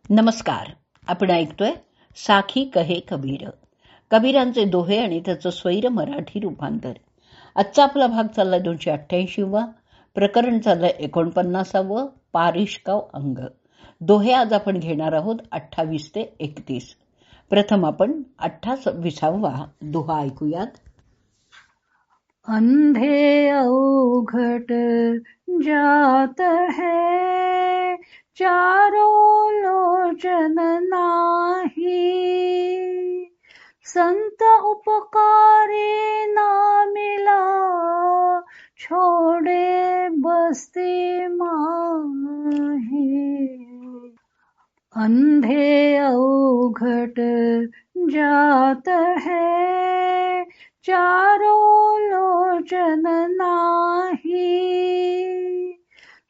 नमस्कार. आपण ऐकतोय साखी कहे कबीर, कबीरांचे दोहे आणि त्याचं स्वैर मराठी रूपांतर. आजचा आपला भाग चाललाय 288वा, प्रकरण चाललंय 49वा, पारिष्काव अंग. दोहे आज आपण घेणार आहोत 28 ते 31. प्रथम आपण 28वा दोहा ऐकूयात. अंधे अवघट जात है, चारों लोचन नाही, संत उपकारी ना मिला, छोड़े बस्ती माही. अंधे अवघट जात है, चारों लोचन नाही,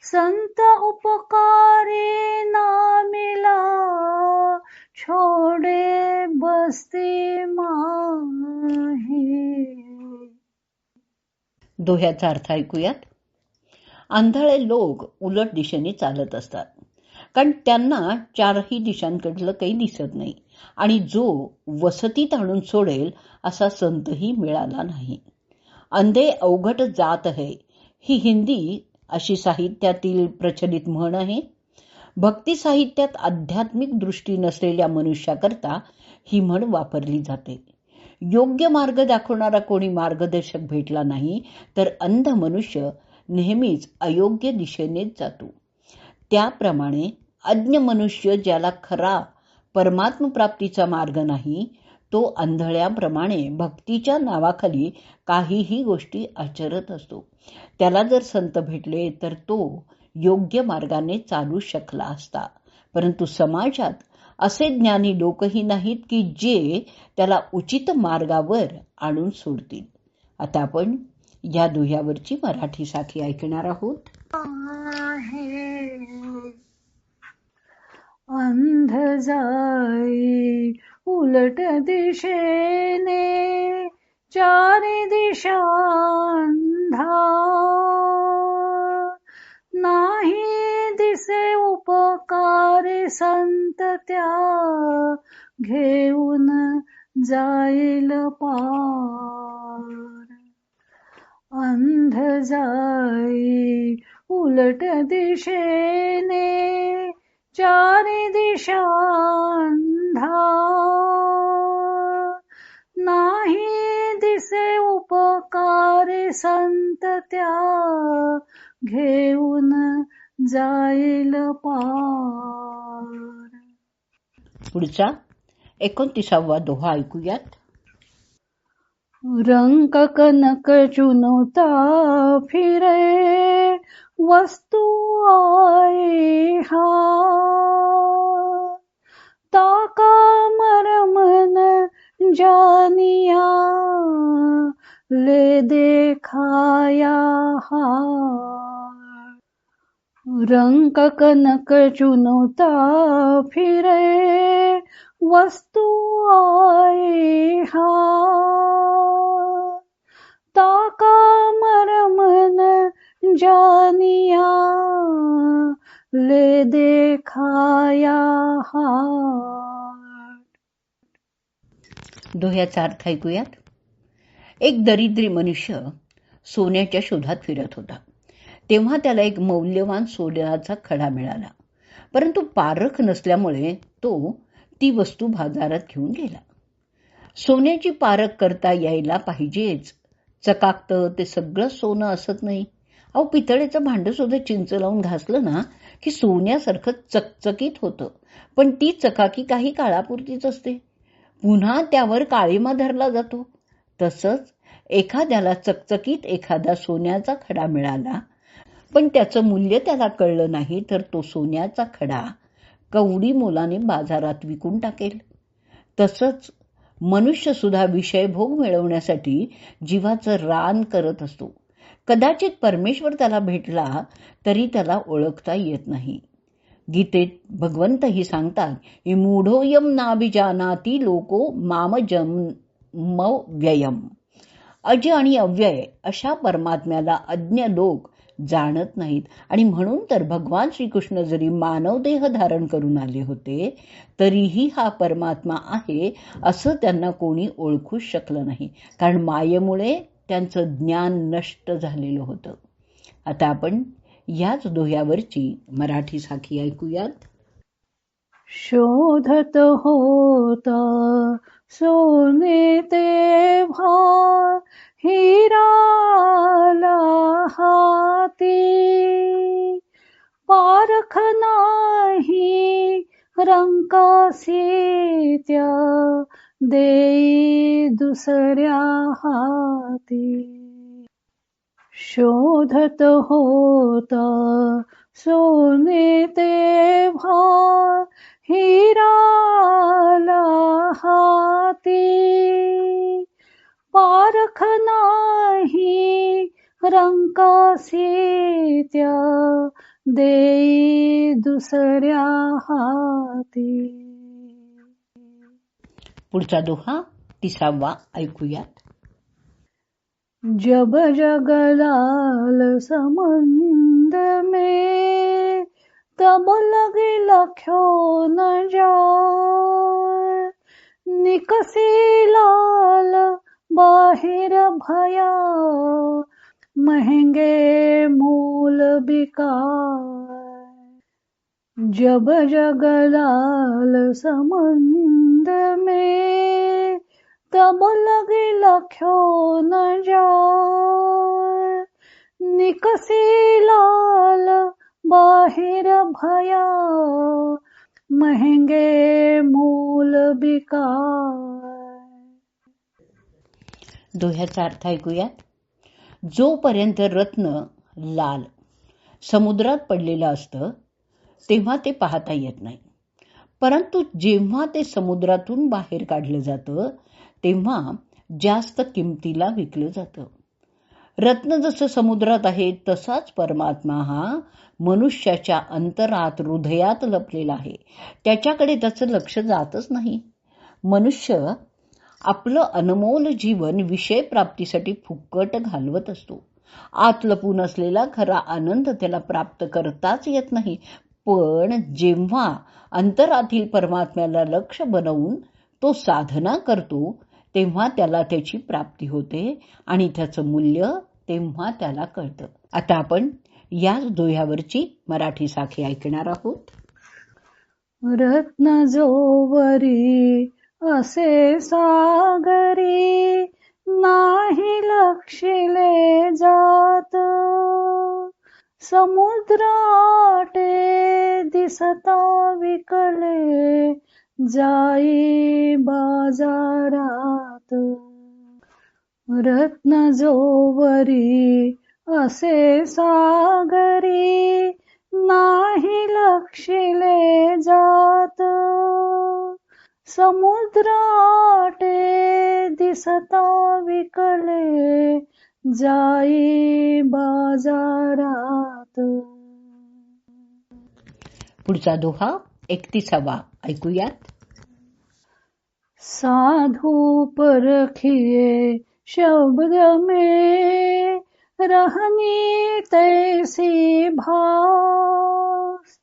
संत उपकारी ना मिला, छोड़े बस्ती माही. दोह्याचा अर्थ ऐकूयात. आंधळे लोक उलट दिशेने चालत असतात, कारण त्यांना चारही दिशांकडलं काही दिसत नाही आणि जो वसतीत आणून सोडेल असा संतही मिळाला नाही. अंधे अवघट जात है ही हिंदी अशी साहित्यातील प्रचलित म्हण आहे. भक्ती साहित्यात आध्यात्मिक दृष्टी नसलेल्या मनुष्याकरता ही म्हण वापरली जाते. योग्य मार्ग दाखवणारा कोणी मार्गदर्शक भेटला नाही तर अंध मनुष्य नेहमीच अयोग्य दिशेनेच जातो. त्याप्रमाणे अज्ञ मनुष्य ज्याला खरा परमात्मप्राप्तीचा मार्ग नाही, तो आंधळ्याप्रमाणे भक्तीच्या नावाखाली काहीही गोष्टी आचरत असतो. त्याला जर संत भेटले तर तो योग्य मार्गाने चालू शकला असता, परंतु समाजात असे ज्ञानी लोकही नाहीत की जे त्याला उचित मार्गावर आणून सोडतील. आता आपण या दोह्यावरची मराठी साखी ऐकणार आहोत. अंध जाई उलट दिशेने, चारी दिशा अंधा, नाही दिसे उपकारी संत त्या, घेऊन जाईल पार. अंध जाई उलट दिशेने, चारी दिशा अंधा, नाही दिसे उपकारी संत त्या, घेऊन जाईल पार. पुढचा 29वा दोहा ऐकूयात. रंक कनक चुनौता फिरे, वस्तु आए हा, ताका मरमन जानिया, ले देखाया हार. रंक कनक चुनौता फिरे, वस्तु आए हा, ताका मरमन जानिया, ले देखाया हार. दोह्याचा अर्थ ऐकूयात. एक दरिद्री मनुष्य सोन्याच्या शोधात फिरत होता. तेव्हा त्याला एक मौल्यवान सोन्याचा खडा मिळाला, परंतु पारख नसल्यामुळे तो ती वस्तू बाजारात घेऊन गेला. सोन्याची पारख करता यायला पाहिजेच. चकाकतं ते सगळं सोनं असत नाही. अहो, पितळेचं भांड सुद्धा चिंच लावून घासलं ना की सोन्यासारखं चकचकीत होतं, पण ती चकाकी काही काळापुरतीच असते, पुन्हा त्यावर काळिमा धरला जातो. तसंच एखाद्याला चकचकीत एखादा सोन्याचा खडा मिळाला, पण त्याचं मूल्य त्याला कळलं नाही तर तो सोन्याचा खडा कवडी मोलाने बाजारात विकून टाकेल. तसंच मनुष्य सुद्धा विषयभोग मिळवण्यासाठी जीवाचं रान करत असतो. कदाचित परमेश्वर त्याला भेटला तरी त्याला ओळखता येत नाही. गीतेत भगवंतही सांगतात, मूढोयम नाभिजानाती लोको मामजम व्ययम. अज आणि अव्यय अशा परमात्म्याला अज्ञ लोक जाणत नाहीत. आणि म्हणून तर भगवान श्रीकृष्ण जरी मानव देह धारण करून आले होते तरीही हा परमात्मा आहे असं त्यांना कोणी ओळखूच शकलं नाही, कारण मायेमुळे त्यांचं ज्ञान नष्ट झालेलं होतं. आता आपण याच दोह्यावरची मराठी साखी ऐकूयात. शोधत होता सोने तेव्हा हिराला हाती, पारख नाही रंकासी त्या देई दुसऱ्या हाती. शोधत होता सोने तेव्हा हिराला हाती, पारख नाही रंकासी त्या देई दुसऱ्या हाती. पुढचा दोहा 3वा ऐकूयात. जब जगलाल समंद में, तब लगे लख्यो न जाय, निकसी लाल बाहिर भया, महंगे मूल बिकाय. जब जगलाल समंद में, तब लगे लख्यो न जाय, निकसी लाल बाहिर भया, महंगे मूल बिकाय. दोह्याचा अर्थ ऐकूयात. जोपर्यंत रत्न लाल समुद्रात पडलेलं असतं तेव्हा ते पाहता येत नाही, परंतु जेव्हा ते समुद्रातून बाहेर काढलं जातं तेव्हा जास्त किमतीला विकलं जातं. रत्न जसं समुद्रात आहे तसाच परमात्मा हा मनुष्याच्या अंतरात हृदयात लपलेला आहे. त्याच्याकडे त्याचं लक्ष जातच नाही. मनुष्य आपलं अनमोल जीवन विषय प्राप्तीसाठी फुकट घालवत असतो. आत लपून असलेला खरा आनंद त्याला प्राप्त करताच येत नाही. पण जेव्हा अंतरातील परमात्म्याला लक्ष बनवून तो साधना करतो तेव्हा त्याला त्याची प्राप्ती होते आणि त्याचं मूल्य तेव्हा त्याला कळतं. आता आपण याच दोह्यावरची मराठी साखी ऐकणार आहोत. रत्न जोवरी असे सागरी, नाही लक्षिले जात, समुद्राटे दिसता विकले, जाई बाजारात. रत्न जोवरी असे सागरी, नाही लक्षिले जात, समुद्राटे दिसता विकले, जाई बाजारात. पुढचा दोहा 31वा ऐकूयात. साधु परखिए शब्द में, रहनी तैसी भास,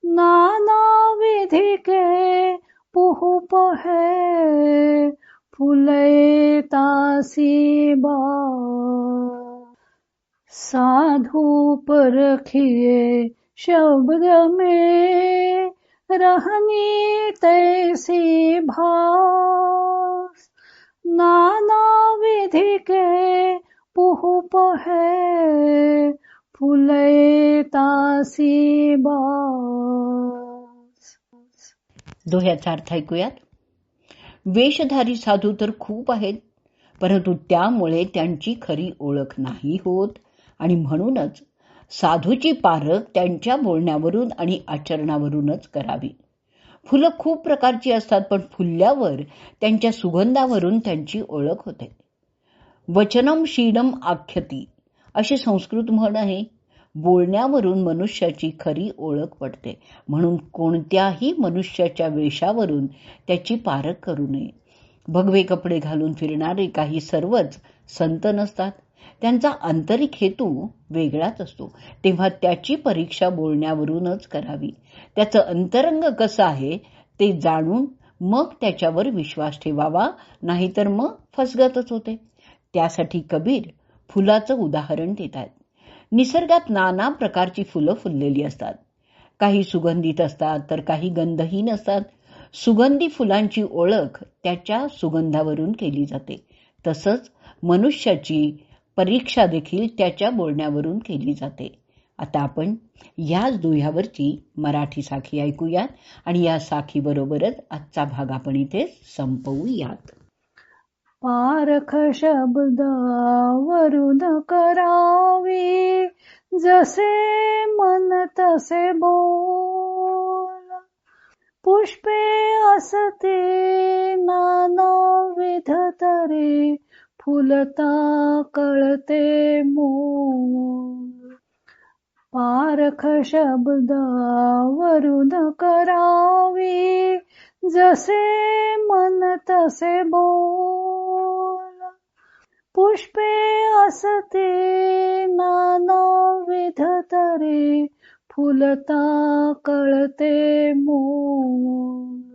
नाना विधि के पुहुप है, फुले तासी बास. साधु परखिए शब्द में, रहनी तैसी भास, नाना विधि के पुहुप है, फुले तासी बास. दोह्याचा अर्थ ऐकूयात. वेशधारी साधू तर खूप आहेत, परंतु त्यामुळे त्यांची खरी ओळख नाही होत आणि म्हणूनच साधूची पारख त्यांच्या बोलण्यावरून आणि आचरणावरूनच करावी. फुलं खूप प्रकारची असतात, पण फुलल्यावर त्यांच्या सुगंधावरून त्यांची ओळख होते. वचनम शीलम आख्यती अशी संस्कृत म्हण आहे. बोलण्यावरून मनुष्याची खरी ओळख पडते. म्हणून कोणत्याही मनुष्याच्या वेशावरून त्याची पारख करू नये. भगवे कपडे घालून फिरणारे काही सर्वच संत नसतात. त्यांचा आंतरिक हेतू वेगळाच असतो. तेव्हा त्याची परीक्षा बोलण्यावरूनच करावी. त्याचं अंतरंग कसं आहे ते जाणून मग त्याच्यावर विश्वास ठेवावा, नाहीतर मग फसगतच होते. त्यासाठी कबीर फुलाचं उदाहरण देतात. निसर्गात नाना प्रकारची फुलं फुललेली असतात. काही सुगंधित असतात तर काही गंधहीन असतात. सुगंधी फुलांची ओळख त्याच्या सुगंधावरून केली जाते. तसंच मनुष्याची परीक्षा देखील त्याच्या बोलण्यावरून केली जाते. आता आपण याच दुह्यावरची मराठी साखी ऐकूयात आणि या साखीबरोबरच आजचा भाग आपण इथे संपवूयात. पारख शब्दावरून करावी, जसे मन तसे बोल. पुष्पे असते नानाविध तरी, फुलता कळते मोल. पारख शब्दावरून करावी, जसे मन तसे बोल. पुष्पे असते नानाविध तरी, फुलता कळते मोल.